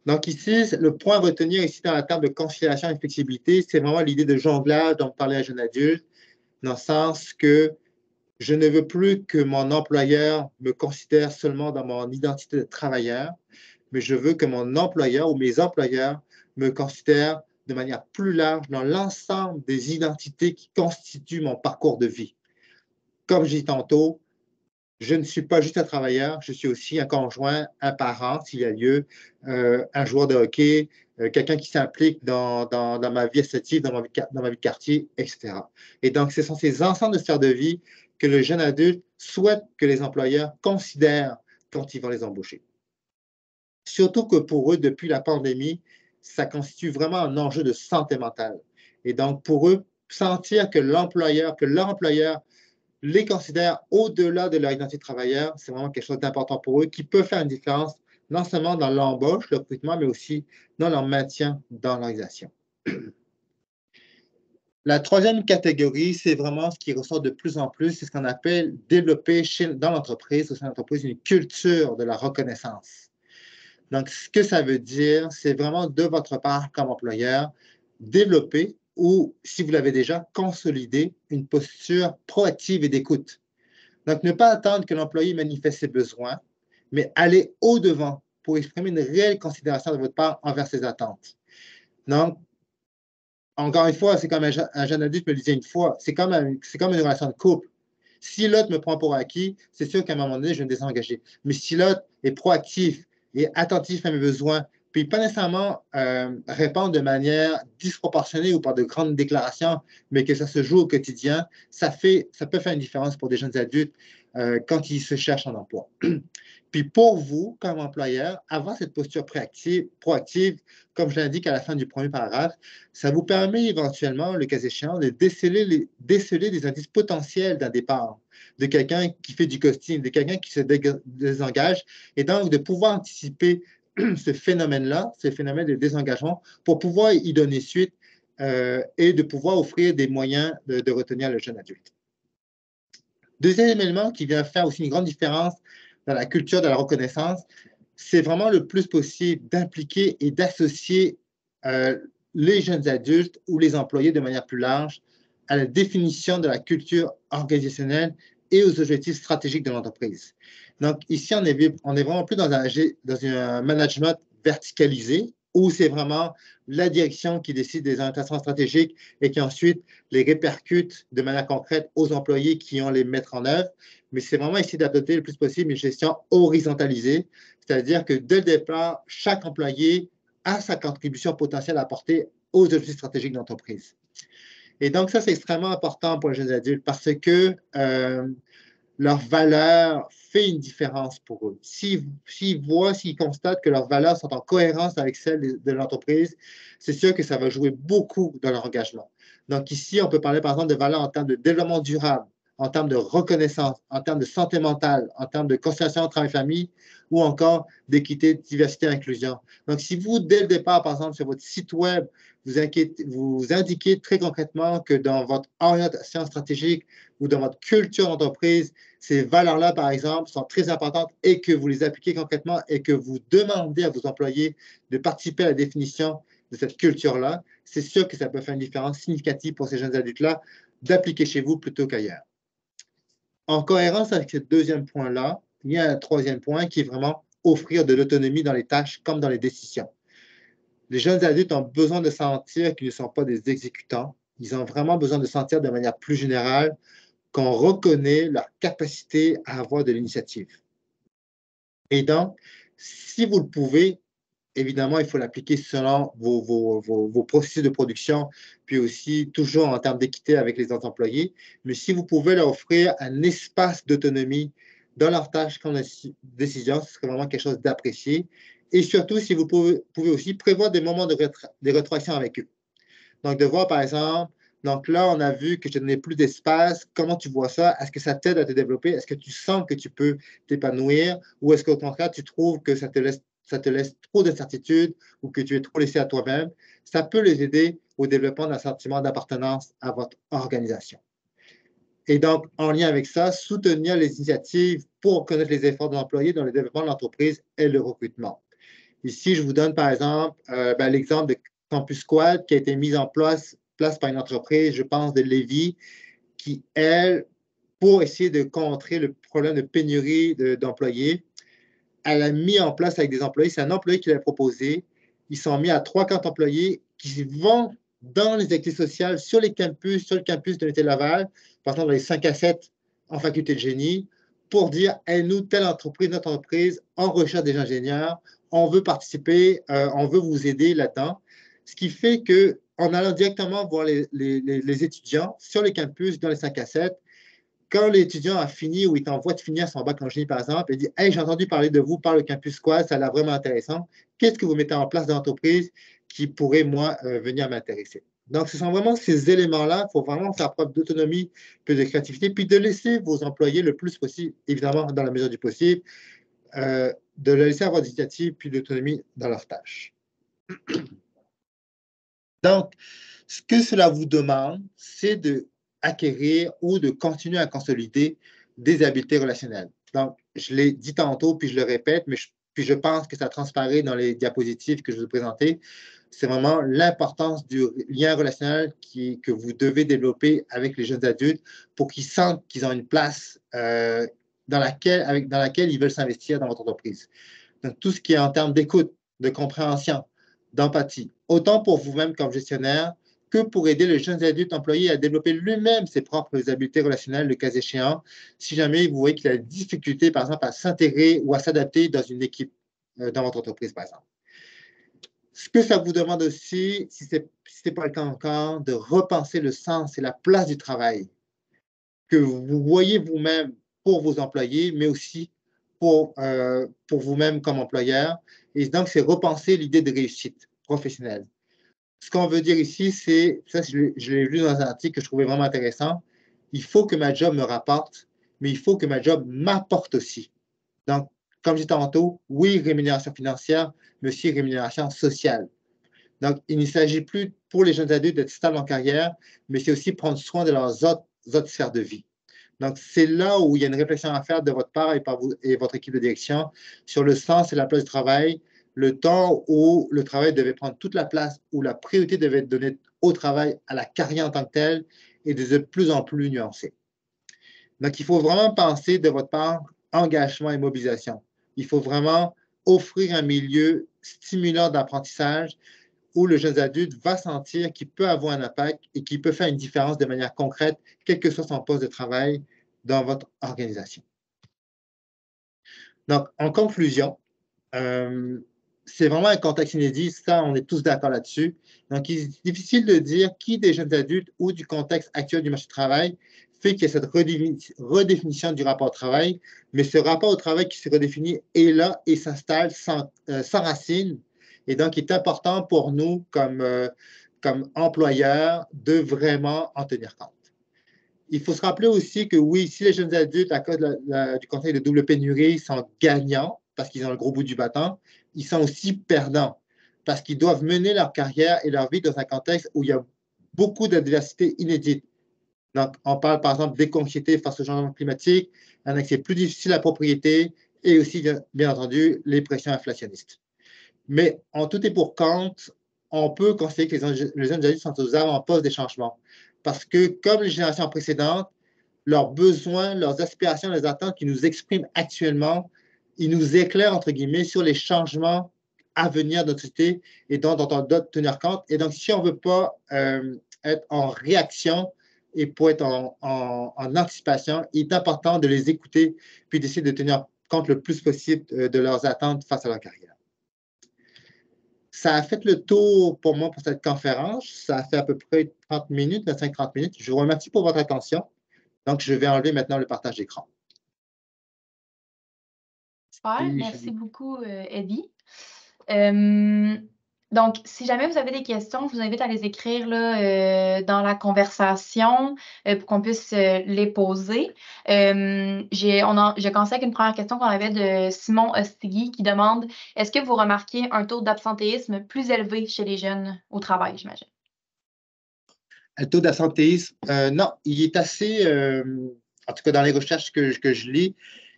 Donc ici, le point à retenir ici dans la table de conciliation et flexibilité, c'est vraiment l'idée de jonglage dont parlait un jeune adulte, dans le sens que je ne veux plus que mon employeur me considère seulement dans mon identité de travailleur, mais je veux que mon employeur ou mes employeurs me considèrent de manière plus large dans l'ensemble des identités qui constituent mon parcours de vie. Comme j'ai dit tantôt, je ne suis pas juste un travailleur, je suis aussi un conjoint, un parent, s'il y a lieu, un joueur de hockey, quelqu'un qui s'implique dans ma vie associative, dans ma vie de quartier, etc. Et donc, ce sont ces ensembles de sphères de vie que le jeune adulte souhaite que les employeurs considèrent quand ils vont les embaucher. Surtout que pour eux, depuis la pandémie, ça constitue vraiment un enjeu de santé mentale. Et donc, pour eux, sentir que leur employeur les considèrent au-delà de leur identité de travailleur, c'est vraiment quelque chose d'important pour eux qui peut faire une différence non seulement dans l'embauche, le recrutement, mais aussi dans leur maintien dans l'organisation. La troisième catégorie, c'est vraiment ce qui ressort de plus en plus, c'est ce qu'on appelle développer dans l'entreprise, au sein de l'entreprise, une culture de la reconnaissance. Donc, ce que ça veut dire, c'est vraiment de votre part comme employeur, développer ou, si vous l'avez déjà, consolider une posture proactive et d'écoute. Donc, ne pas attendre que l'employé manifeste ses besoins, mais aller au-devant pour exprimer une réelle considération de votre part envers ses attentes. Donc, encore une fois, c'est comme un jeune adulte me le disait une fois, c'est comme une relation de couple. Si l'autre me prend pour acquis, c'est sûr qu'à un moment donné, je vais me désengager. Mais si l'autre est proactif et attentif à mes besoins, puis pas nécessairement répondre de manière disproportionnée ou par de grandes déclarations, mais que ça se joue au quotidien, ça peut faire une différence pour des jeunes adultes quand ils se cherchent un emploi. Puis pour vous, comme employeur, avoir cette posture proactive, comme je l'indique à la fin du premier paragraphe, ça vous permet éventuellement, le cas échéant, de déceler des indices potentiels d'un départ, de quelqu'un qui fait du ghosting, de quelqu'un qui se désengage, et donc de pouvoir anticiper ce phénomène-là, ce phénomène de désengagement, pour pouvoir y donner suite et de pouvoir offrir des moyens de retenir le jeune adulte. Deuxième élément qui vient faire aussi une grande différence dans la culture de la reconnaissance, c'est vraiment le plus possible d'impliquer et d'associer les jeunes adultes ou les employés de manière plus large à la définition de la culture organisationnelle et aux objectifs stratégiques de l'entreprise. Donc, ici, on est vraiment plus dans un management verticalisé où c'est vraiment la direction qui décide des orientations stratégiques et qui ensuite les répercute de manière concrète aux employés qui ont les mettre en œuvre. Mais c'est vraiment essayer d'adopter le plus possible une gestion horizontalisée, c'est-à-dire que dès le départ, chaque employé a sa contribution potentielle à apporter aux objectifs stratégiques de l'entreprise. Et donc, ça, c'est extrêmement important pour les jeunes adultes parce que leur valeur fait une différence pour eux. S'ils constatent que leurs valeurs sont en cohérence avec celles de l'entreprise, c'est sûr que ça va jouer beaucoup dans leur engagement. Donc ici, on peut parler par exemple de valeurs en termes de développement durable, en termes de reconnaissance, en termes de santé mentale, en termes de conciliation travail-famille ou encore d'équité, diversité et inclusion. Donc si vous, dès le départ, par exemple, sur votre site web, vous indiquez très concrètement que dans votre orientation stratégique ou dans votre culture d'entreprise, ces valeurs-là, par exemple, sont très importantes et que vous les appliquez concrètement et que vous demandez à vos employés de participer à la définition de cette culture-là, c'est sûr que ça peut faire une différence significative pour ces jeunes adultes-là d'appliquer chez vous plutôt qu'ailleurs. En cohérence avec ce deuxième point-là, il y a un troisième point qui est vraiment offrir de l'autonomie dans les tâches comme dans les décisions. Les jeunes adultes ont besoin de sentir qu'ils ne sont pas des exécutants. Ils ont vraiment besoin de sentir de manière plus générale qu'on reconnaît leur capacité à avoir de l'initiative. Et donc, si vous le pouvez, évidemment, il faut l'appliquer selon vos processus de production, puis aussi toujours en termes d'équité avec les autres employés. Mais si vous pouvez leur offrir un espace d'autonomie dans leurs tâches comme décision, ce serait vraiment quelque chose d'apprécié. Et surtout, si vous pouvez aussi prévoir des moments de rétroaction avec eux. Donc, de voir, par exemple, donc là, on a vu que je te donnais plus d'espace. Comment tu vois ça? Est-ce que ça t'aide à te développer? Est-ce que tu sens que tu peux t'épanouir? Ou est-ce qu'au contraire, tu trouves que ça te laisse trop d'incertitude ou que tu es trop laissé à toi-même? Ça peut les aider au développement d'un sentiment d'appartenance à votre organisation. Et donc, en lien avec ça, soutenir les initiatives pour connaître les efforts de l'employé dans le développement de l'entreprise et le recrutement. Ici, je vous donne par exemple l'exemple de Campus Squad qui a été mis en place par une entreprise, je pense, de Lévis, qui, elle, pour essayer de contrer le problème de pénurie d'employés, elle a mis en place avec des employés, c'est un employé qui l'a proposé, ils sont mis à 3-4 employés qui vont dans les activités sociales sur le campus de l'Université Laval, par exemple dans les 5 à 7 en faculté de génie, pour dire, hey, nous, telle entreprise, notre entreprise, on recherche des ingénieurs, on veut participer, on veut vous aider là-dedans. Ce qui fait qu'en allant directement voir les étudiants sur les campus dans les 5 à 7, quand l'étudiant a fini ou est en voie de finir son bac en génie, par exemple, il dit « Hey, j'ai entendu parler de vous par le Campus Squad, ça a l'air vraiment intéressant. Qu'est-ce que vous mettez en place dans l'entreprise qui pourrait, moi, venir m'intéresser? » Donc, ce sont vraiment ces éléments-là. Il faut vraiment faire preuve d'autonomie puis de créativité, puis de laisser vos employés le plus possible, évidemment, dans la mesure du possible, de leur laisser avoir d'initiative puis d'autonomie dans leurs tâches. Donc, ce que cela vous demande, c'est d'acquérir ou de continuer à consolider des habiletés relationnelles. Donc, je l'ai dit tantôt, puis je le répète, mais puis je pense que ça transparaît dans les diapositives que je vous ai présentées, c'est vraiment l'importance du lien relationnel que vous devez développer avec les jeunes adultes pour qu'ils sentent qu'ils ont une place dans laquelle ils veulent s'investir dans votre entreprise. Donc, tout ce qui est en termes d'écoute, de compréhension, d'empathie, autant pour vous-même comme gestionnaire que pour aider le jeune adulte employé à développer lui-même ses propres habiletés relationnelles, le cas échéant, si jamais vous voyez qu'il a des difficultés, par exemple, à s'intégrer ou à s'adapter dans une équipe dans votre entreprise, par exemple. Ce que ça vous demande aussi, si ce n'est pas le cas encore, de repenser le sens et la place du travail que vous voyez vous-même pour vos employés, mais aussi pour vous-même comme employeur. Et donc, c'est repenser l'idée de réussite professionnelle. Ce qu'on veut dire ici, c'est, ça je l'ai lu dans un article que je trouvais vraiment intéressant, il faut que ma job me rapporte, mais il faut que ma job m'apporte aussi. Donc, comme je disais tantôt, oui, rémunération financière, mais aussi rémunération sociale. Donc, il ne s'agit plus pour les jeunes adultes d'être stables en carrière, mais c'est aussi prendre soin de leurs autres sphères de vie. Donc, c'est là où il y a une réflexion à faire de votre part et par vous et votre équipe de direction sur le sens et la place du travail, le temps où le travail devait prendre toute la place, où la priorité devait être donnée au travail, à la carrière en tant que telle, et de plus en plus nuancée. Donc, il faut vraiment penser de votre part engagement et mobilisation. Il faut vraiment offrir un milieu stimulant d'apprentissage où le jeune adulte va sentir qu'il peut avoir un impact et qu'il peut faire une différence de manière concrète, quel que soit son poste de travail dans votre organisation. Donc, en conclusion, c'est vraiment un contexte inédit, ça, on est tous d'accord là-dessus. Donc, il est difficile de dire qui des jeunes adultes ou du contexte actuel du marché du travail fait qu'il y a cette redéfinition du rapport au travail, mais ce rapport au travail qui se redéfinit est là et s'installe sans racine. Et donc, il est important pour nous, comme employeurs, de vraiment en tenir compte. Il faut se rappeler aussi que oui, si les jeunes adultes, à cause du contexte de double pénurie, sont gagnants parce qu'ils ont le gros bout du bâton, ils sont aussi perdants parce qu'ils doivent mener leur carrière et leur vie dans un contexte où il y a beaucoup d'adversité inédite. Donc, on parle par exemple d'éco-anxiété face au changement climatique, un accès plus difficile à la propriété et aussi, bien entendu, les pressions inflationnistes. Mais en tout et pour compte, on peut considérer que les jeunes adultes sont aux avant-postes des changements. Parce que, comme les générations précédentes, leurs besoins, leurs aspirations, les attentes qu'ils nous expriment actuellement, ils nous éclairent, entre guillemets, sur les changements à venir de notre société et dont on doit tenir compte. Et donc, si on ne veut pas être en réaction et pour être en anticipation, il est important de les écouter puis d'essayer de tenir compte le plus possible de leurs attentes face à leur carrière. Ça a fait le tour pour moi pour cette conférence. Ça a fait à peu près 30 minutes, 25-30 minutes. Je vous remercie pour votre attention. Donc, je vais enlever maintenant le partage d'écran. Super, merci beaucoup, Eddie. Donc, si jamais vous avez des questions, je vous invite à les écrire là, dans la conversation pour qu'on puisse les poser. J'ai commencé avec une première question qu'on avait de Simon Ostigui qui demande est-ce que vous remarquez un taux d'absentéisme plus élevé chez les jeunes au travail, j'imagine? Le taux d'absentéisme, non, il est assez, en tout cas dans les recherches que je lis,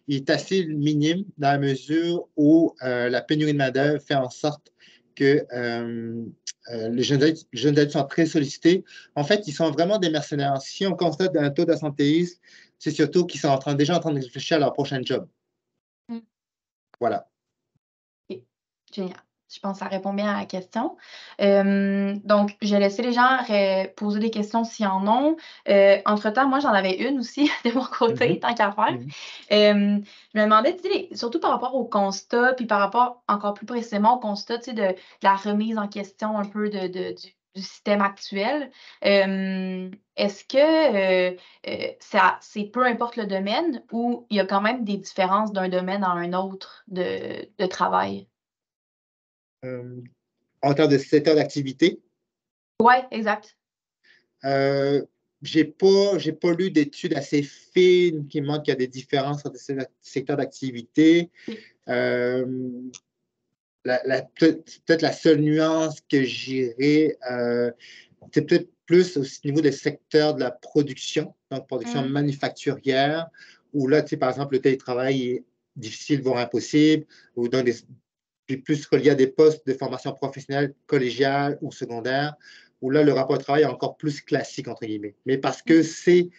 il est assez minime dans la mesure où la pénurie de main-d'œuvre fait en sorte que les jeunes adultes sont très sollicités. En fait, ils sont vraiment des mercenaires. Si on constate un taux d'absentéisme, c'est surtout qu'ils sont déjà en train de réfléchir à leur prochain job. Mm. Voilà. Okay. Génial. Je pense que ça répond bien à la question. Donc, je vais laisser les gens poser des questions s'ils en ont. Entre-temps, moi, j'en avais une aussi de mon côté, tant qu'à faire. Je me demandais, surtout par rapport au constat, puis par rapport encore plus précisément au constat de la remise en question un peu du système actuel. Est-ce que c'est peu importe le domaine ou il y a quand même des différences d'un domaine à un autre de travail? En termes de secteur d'activité, Oui, exact. j'ai pas lu d'études assez fines qui montrent qu'il y a des différences entre ces secteurs d'activité. Euh, peut-être la seule nuance que j'irais, c'est peut-être plus au niveau des secteurs de la production, donc production manufacturière, où là, tu sais, par exemple, le télétravail est difficiles, voire impossibles, ou dans puis plus reliés à des postes de formation professionnelle collégiale ou secondaire, où là, le rapport de travail est encore plus classique, entre guillemets. Mais parce que c'est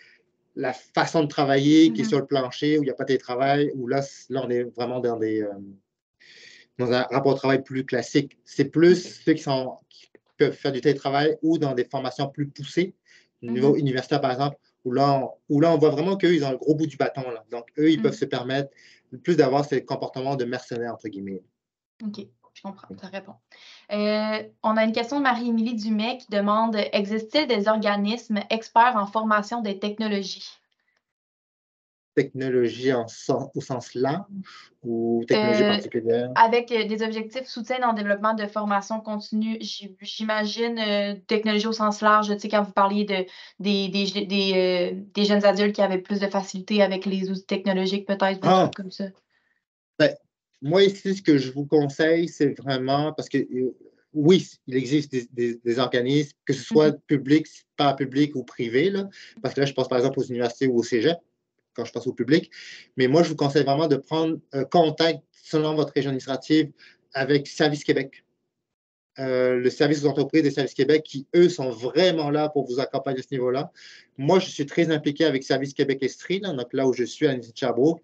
la façon de travailler qui est sur le plancher, où il n'y a pas de télétravail, où là, on est vraiment dans un rapport de travail plus classique. C'est plus ceux qui peuvent faire du télétravail ou dans des formations plus poussées, au niveau universitaire par exemple, où là, on voit vraiment qu'eux, ils ont le gros bout du bâton. Là. Donc, eux, ils peuvent se permettre plus d'avoir ce comportement de mercenaires, entre guillemets. OK, je comprends, ça répond. On a une question de Marie-Émilie Dumais qui demande: existe-t-il des organismes experts en formation des technologies? Technologie au sens large ou technologie particulière? Avec des objectifs soutien dans le développement de formation continue, j'imagine technologie au sens large, tu sais, quand vous parliez des jeunes adultes qui avaient plus de facilité avec les outils technologiques, peut-être, des trucs comme ça. Ben, moi, ici, ce que je vous conseille, c'est vraiment parce que oui, il existe des organismes, que ce soit public, parapublic ou privé, là, parce que là, je pense par exemple aux universités ou au cégep, quand je pense au public. Mais moi, je vous conseille vraiment de prendre contact selon votre région administrative avec Service Québec. Le service aux entreprises des Services Québec qui, eux, sont vraiment là pour vous accompagner à ce niveau-là. Moi, je suis très impliqué avec Service Québec Estrie, donc là où je suis à l'Université de Sherbrooke.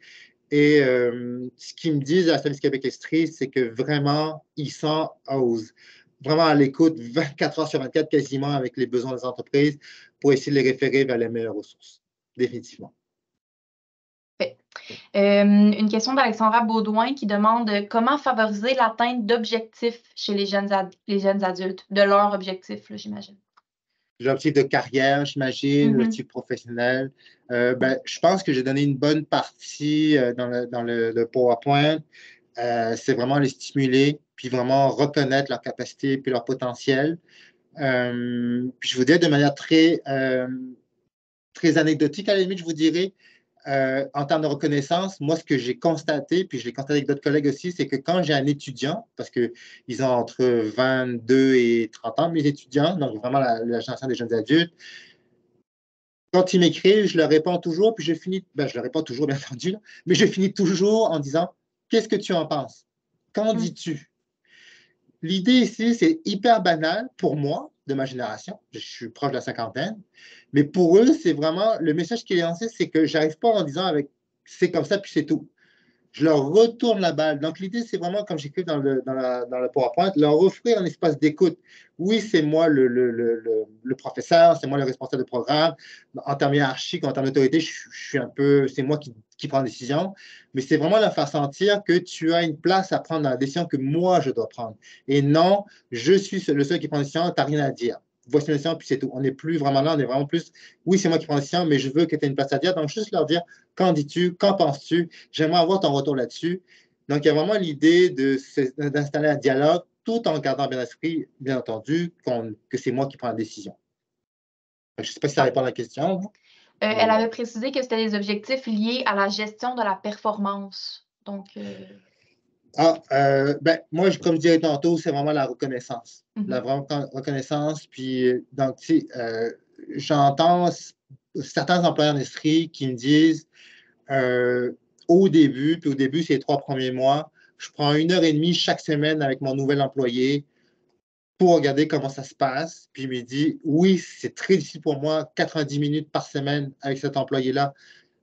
Et ce qu'ils me disent à Service Québec Estrie, c'est que vraiment, ils sont vraiment à l'écoute 24 heures sur 24 quasiment avec les besoins des entreprises pour essayer de les référer vers les meilleures ressources, définitivement. Une question d'Alexandra Baudouin qui demande comment favoriser l'atteinte d'objectifs chez les jeunes adultes, de leurs objectifs, j'imagine. L'objectif de carrière, j'imagine, l'objectif professionnel. Je pense que j'ai donné une bonne partie dans le PowerPoint. C'est vraiment les stimuler, puis vraiment reconnaître leurs capacités puis leur potentiel. Puis je vous dirais de manière très anecdotique, à la limite, je vous dirais, en termes de reconnaissance, moi, ce que j'ai constaté, puis je l'ai constaté avec d'autres collègues aussi, c'est que quand j'ai un étudiant, parce qu'ils ont entre 22 et 30 ans, mes étudiants, donc vraiment la génération des jeunes adultes, quand ils m'écrivent, je leur réponds toujours, puis je leur réponds toujours, bien entendu, mais je finis toujours en disant, qu'est-ce que tu en penses? Qu'en dis-tu? L'idée ici, c'est hyper banal pour moi, de ma génération. Je suis proche de la cinquantaine. Mais pour eux, c'est vraiment le message qui est lancé, c'est que j'arrive pas en disant avec c'est comme ça, puis c'est tout. Je leur retourne la balle. Donc, l'idée, c'est vraiment, comme j'écris dans le PowerPoint, leur offrir un espace d'écoute. Oui, c'est moi le professeur, c'est moi le responsable de programme. En termes hiérarchiques, en termes d'autorité, je suis un peu, c'est moi qui prends la décision. Mais c'est vraiment leur faire sentir que tu as une place à prendre dans la décision que moi, je dois prendre. Et non, je suis le seul qui prend la décision, tu n'as rien à dire. Voici la décision, puis c'est tout. On n'est plus vraiment là, on est vraiment plus, oui, c'est moi qui prends la décision, mais je veux que tu aies une place à dire. Donc, juste leur dire, qu'en dis-tu, qu'en penses-tu? J'aimerais avoir ton retour là-dessus. Donc, il y a vraiment l'idée d'installer un dialogue tout en gardant bien à l'esprit, bien entendu, que c'est moi qui prends la décision. Je ne sais pas si ça répond à la question. Elle avait précisé que c'était des objectifs liés à la gestion de la performance. Donc, moi, comme je disais tantôt, c'est vraiment la reconnaissance. La vraie reconnaissance. Puis, donc, tu sais, j'entends certains employeurs d'industrie qui me disent au début, c'est les 3 premiers mois, je prends 1 heure et demie chaque semaine avec mon nouvel employé pour regarder comment ça se passe. Puis il me dit, oui, c'est très difficile pour moi, 90 minutes par semaine avec cet employé-là,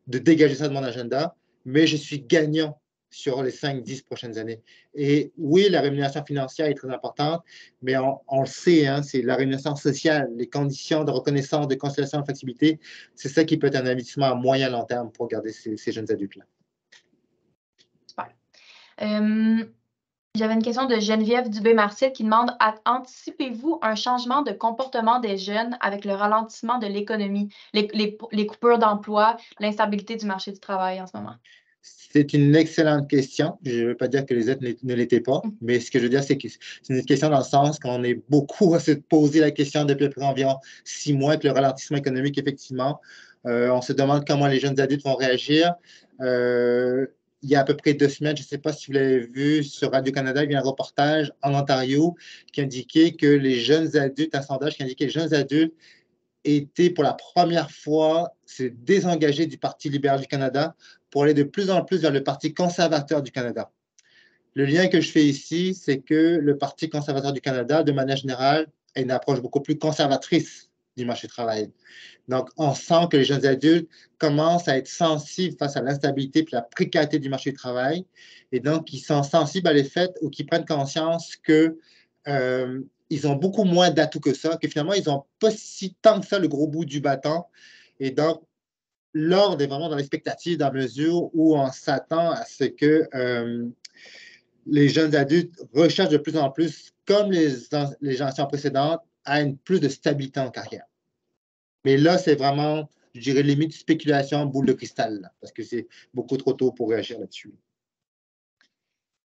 de dégager ça de mon agenda, mais je suis gagnant sur les 5-10 prochaines années. Et oui, la rémunération financière est très importante, mais on le sait, hein, c'est la rémunération sociale, les conditions de reconnaissance, de conciliation, de flexibilité, c'est ça qui peut être un investissement à moyen long terme pour garder ces jeunes adultes-là. Super. J'avais une question de Geneviève Dubé-Marcel qui demande: anticipez-vous un changement de comportement des jeunes avec le ralentissement de l'économie, les coupures d'emploi, l'instabilité du marché du travail en ce moment? C'est une excellente question. Je ne veux pas dire que les autres ne l'étaient pas, mais ce que je veux dire, c'est que c'est une question dans le sens qu'on est beaucoup à se poser la question depuis environ 6 mois avec le ralentissement économique, effectivement. On se demande comment les jeunes adultes vont réagir. Il y a à peu près 2 semaines, je ne sais pas si vous l'avez vu, sur Radio-Canada, il y a un reportage en Ontario qui indiquait que les jeunes adultes, un sondage qui indiquait que les jeunes adultes étaient pour la première fois se désengager du Parti libéral du Canada pour aller de plus en plus vers le Parti conservateur du Canada. Le lien que je fais ici, c'est que le Parti conservateur du Canada, de manière générale, a une approche beaucoup plus conservatrice du marché du travail. Donc, on sent que les jeunes adultes commencent à être sensibles face à l'instabilité et la précarité du marché du travail. Et donc, ils sont sensibles à l'effet ou qu'ils prennent conscience que ils ont beaucoup moins d'atouts que ça, que finalement, ils n'ont pas si tant que ça le gros bout du bâton. Et donc, là, on est vraiment dans l'expectative dans la mesure où on s'attend à ce que les jeunes adultes recherchent de plus en plus, comme les générations précédentes, à une plus de stabilité en carrière. Mais là, c'est vraiment, je dirais, limite spéculation, boule de cristal, là, parce que c'est beaucoup trop tôt pour réagir là-dessus.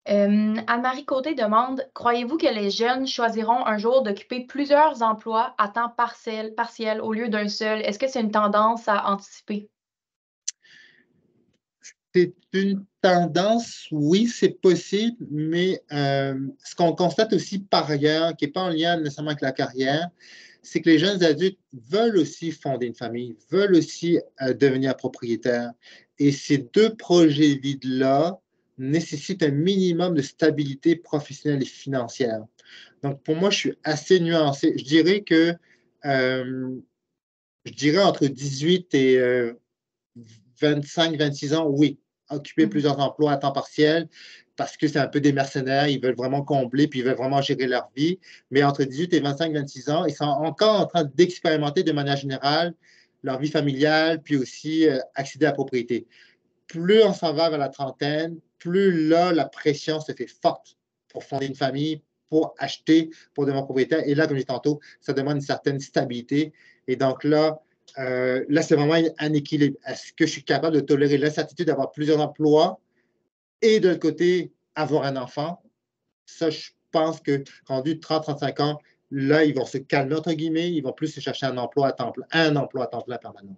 Anne-Marie Côté demande, croyez-vous que les jeunes choisiront un jour d'occuper plusieurs emplois à temps partiel au lieu d'un seul? Est-ce que c'est une tendance à anticiper? C'est une tendance, oui, c'est possible, mais ce qu'on constate aussi par ailleurs, qui n'est pas en lien nécessairement avec la carrière, c'est que les jeunes adultes veulent aussi fonder une famille, veulent aussi devenir propriétaires. Et ces deux projets vides-là nécessitent un minimum de stabilité professionnelle et financière. Donc, pour moi, je suis assez nuancé. Je dirais entre 18 et 25, 26 ans, oui, occuper plusieurs emplois à temps partiel parce que c'est un peu des mercenaires, ils veulent vraiment combler puis ils veulent vraiment gérer leur vie. Mais entre 18 et 25, 26 ans, ils sont encore en train d'expérimenter de manière générale leur vie familiale puis aussi accéder à la propriété. Plus on s'en va vers la trentaine, plus là, la pression se fait forte pour fonder une famille, pour acheter, pour devenir propriétaire. Et là, comme je disais tantôt, ça demande une certaine stabilité. Et donc là, c'est vraiment un équilibre. Est-ce que je suis capable de tolérer l'incertitude d'avoir plusieurs emplois et de l'autre côté, avoir un enfant? Ça, je pense que rendu 30-35 ans, là, ils vont se calmer, entre guillemets, ils vont plus se chercher un emploi à temps plein permanent.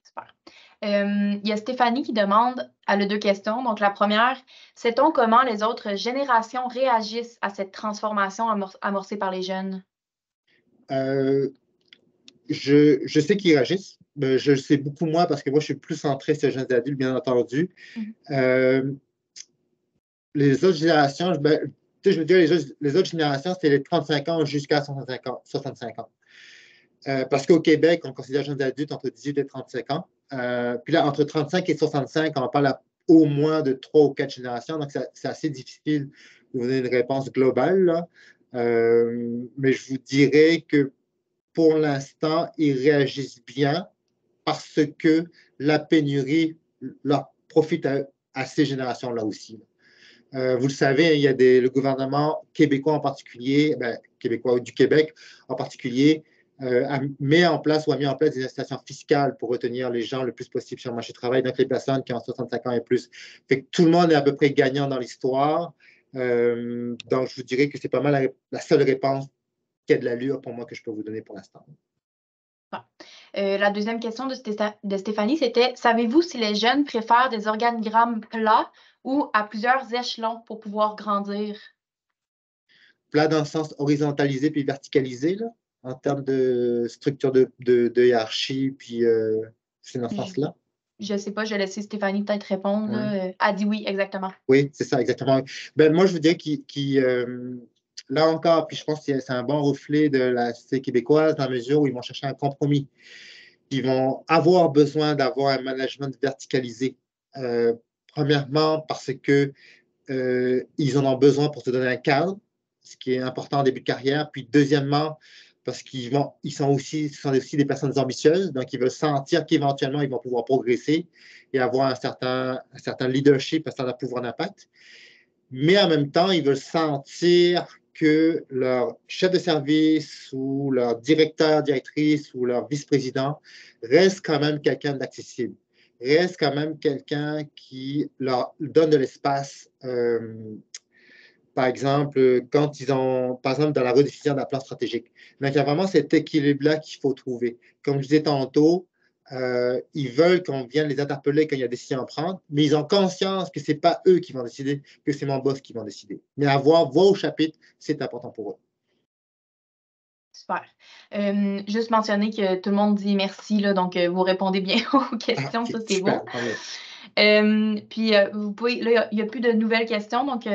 Super. Il y a Stéphanie qui demande, elle a deux questions. Donc, la première, sait-on comment les autres générations réagissent à cette transformation amorcée par les jeunes? Je sais qu'ils réagissent. Je le sais beaucoup moins parce que moi, je suis plus centré sur les jeunes adultes, bien entendu. Euh, les autres générations, je veux dire, les autres générations, c'est les 35 ans jusqu'à 65 ans. Parce qu'au Québec, on considère jeunes adultes entre 18 et 35 ans. Puis là, entre 35 et 65, on parle au moins de 3 ou 4 générations. Donc, c'est assez difficile de vous donner une réponse globale, là. Mais je vous dirais que pour l'instant, ils réagissent bien parce que la pénurie leur profite à ces générations-là aussi. Vous le savez, il y a le gouvernement québécois en particulier, québécois du Québec en particulier, a mis en place des incitations fiscales pour retenir les gens le plus possible sur le marché du travail, donc les personnes qui ont 65 ans et plus. Fait que tout le monde est à peu près gagnant dans l'histoire. Donc, je vous dirais que c'est pas mal la seule réponse qui a de l'allure pour moi que je peux vous donner pour l'instant. La deuxième question de Stéphanie, c'était, savez-vous si les jeunes préfèrent des organigrammes plats ou à plusieurs échelons pour pouvoir grandir? Plat dans le sens horizontalisé puis verticalisé, là, en termes de structure de hiérarchie, puis c'est dans ce sens-là. Je ne sais pas, je vais laisser Stéphanie peut-être répondre. Ouais. Elle a dit oui, exactement. Oui, c'est ça, exactement. Moi, je veux dire là encore, puis je pense que c'est un bon reflet de la société québécoise dans la mesure où ils vont chercher un compromis. Ils vont avoir besoin d'avoir un management verticalisé. Premièrement, parce que ils en ont besoin pour se donner un cadre, ce qui est important en début de carrière. Puis deuxièmement, parce ils sont aussi des personnes ambitieuses, donc ils veulent sentir qu'éventuellement, ils vont pouvoir progresser et avoir un certain leadership, un certain pouvoir d'impact. Mais en même temps, ils veulent sentir que leur chef de service ou leur directeur, directrice ou leur vice-président reste quand même quelqu'un d'accessible, reste quand même quelqu'un qui leur donne de l'espace. Par exemple, par exemple, dans la redéfinition d'un plan stratégique. Donc, il y a vraiment cet équilibre-là qu'il faut trouver. Comme je disais tantôt, ils veulent qu'on vienne les interpeller quand il y a des décisions à prendre, mais ils ont conscience que ce n'est pas eux qui vont décider, que c'est mon boss qui va décider. Mais avoir voix au chapitre, c'est important pour eux. Super. Juste mentionner que tout le monde dit merci, là, donc vous répondez bien aux questions, OK, ça c'est super, beau. tant mieux. Puis vous pouvez, là, il n'y a plus de nouvelles questions, donc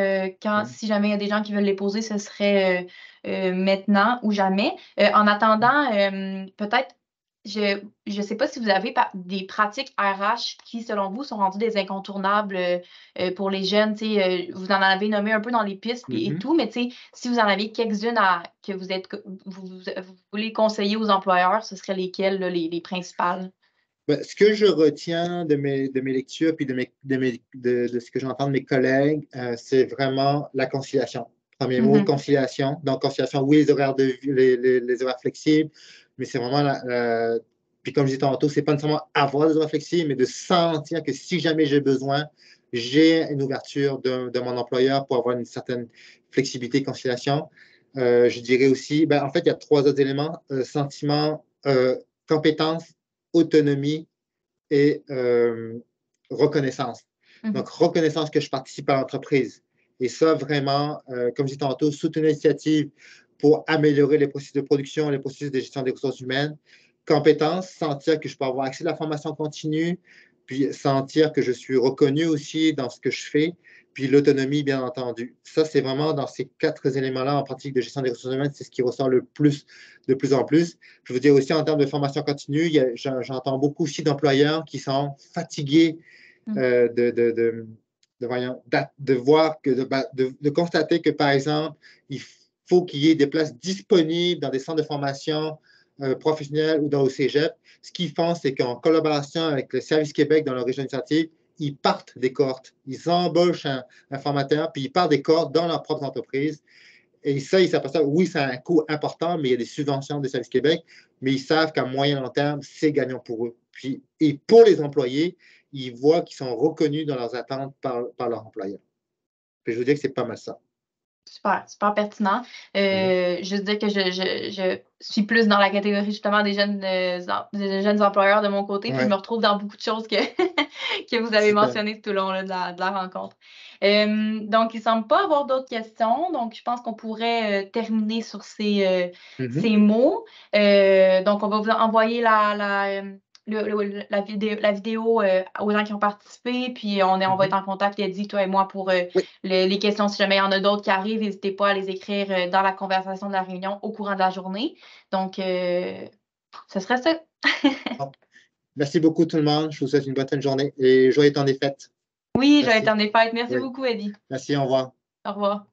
si jamais il y a des gens qui veulent les poser, ce serait maintenant ou jamais. En attendant, peut-être, je ne sais pas si vous avez des pratiques RH qui, selon vous, sont rendues des incontournables pour les jeunes. Vous en avez nommé un peu dans les pistes et tout, mais si vous en avez quelques-unes que vous voulez conseiller aux employeurs, ce seraient lesquelles, là, les principales? Ben, ce que je retiens de mes lectures puis de ce que j'entends de mes collègues, c'est vraiment la conciliation. Premier mot, conciliation. Donc, conciliation, oui, les horaires, les horaires flexibles, mais c'est vraiment puis comme je disais tantôt, c'est pas nécessairement avoir des horaires flexibles, mais de sentir que si jamais j'ai besoin, j'ai une ouverture de mon employeur pour avoir une certaine flexibilité, conciliation. Je dirais aussi, ben, en fait, il y a trois autres éléments, sentiment, compétence, autonomie et reconnaissance. Donc, reconnaissance que je participe à l'entreprise. Et ça, vraiment, comme je disais tantôt, soutenir l'initiative pour améliorer les processus de production, les processus de gestion des ressources humaines. Compétence, sentir que je peux avoir accès à la formation continue, puis sentir que je suis reconnu aussi dans ce que je fais, puis l'autonomie, bien entendu. Ça, c'est vraiment dans ces quatre éléments-là en pratique de gestion des ressources humaines, c'est ce qui ressort le plus, de plus en plus. Je veux dire aussi en termes de formation continue, j'entends beaucoup aussi d'employeurs qui sont fatigués de voir que, de constater que, par exemple, il faut qu'il y ait des places disponibles dans des centres de formation professionnels ou dans le cégep. Ce qu'ils font, c'est qu'en collaboration avec le Service Québec dans leur région d'initiative, ils partent des cohortes. Ils embauchent un formateur, puis ils partent des cohortes dans leur propre entreprise. Et ça, ils s'aperçoivent, oui, c'est un coût important, mais il y a des subventions de Service Québec, mais ils savent qu'à moyen long terme, c'est gagnant pour eux. Puis, et pour les employés, ils voient qu'ils sont reconnus dans leurs attentes par leur employeur. Puis je vous dis que c'est pas mal ça. Super, super pertinent. Juste dire que je suis plus dans la catégorie justement des jeunes employeurs de mon côté, puis je me retrouve dans beaucoup de choses que, que vous avez Super. mentionnées tout au long là, de la rencontre. Donc, il ne semble pas avoir d'autres questions, donc je pense qu'on pourrait terminer sur ces mots. Donc, on va vous envoyer la vidéo aux gens qui ont participé, puis on va être en contact, Eddie, toi et moi, pour Oui. les questions. Si jamais il y en a d'autres qui arrivent, n'hésitez pas à les écrire dans la conversation de la réunion au courant de la journée. Donc, ce serait ça. Bon. Merci beaucoup tout le monde. Je vous souhaite une bonne fin de journée et joyeux temps des fêtes. Oui, je vais être Merci. en des fêtes. Merci Oui. beaucoup, Eddie. Merci, au revoir. Au revoir.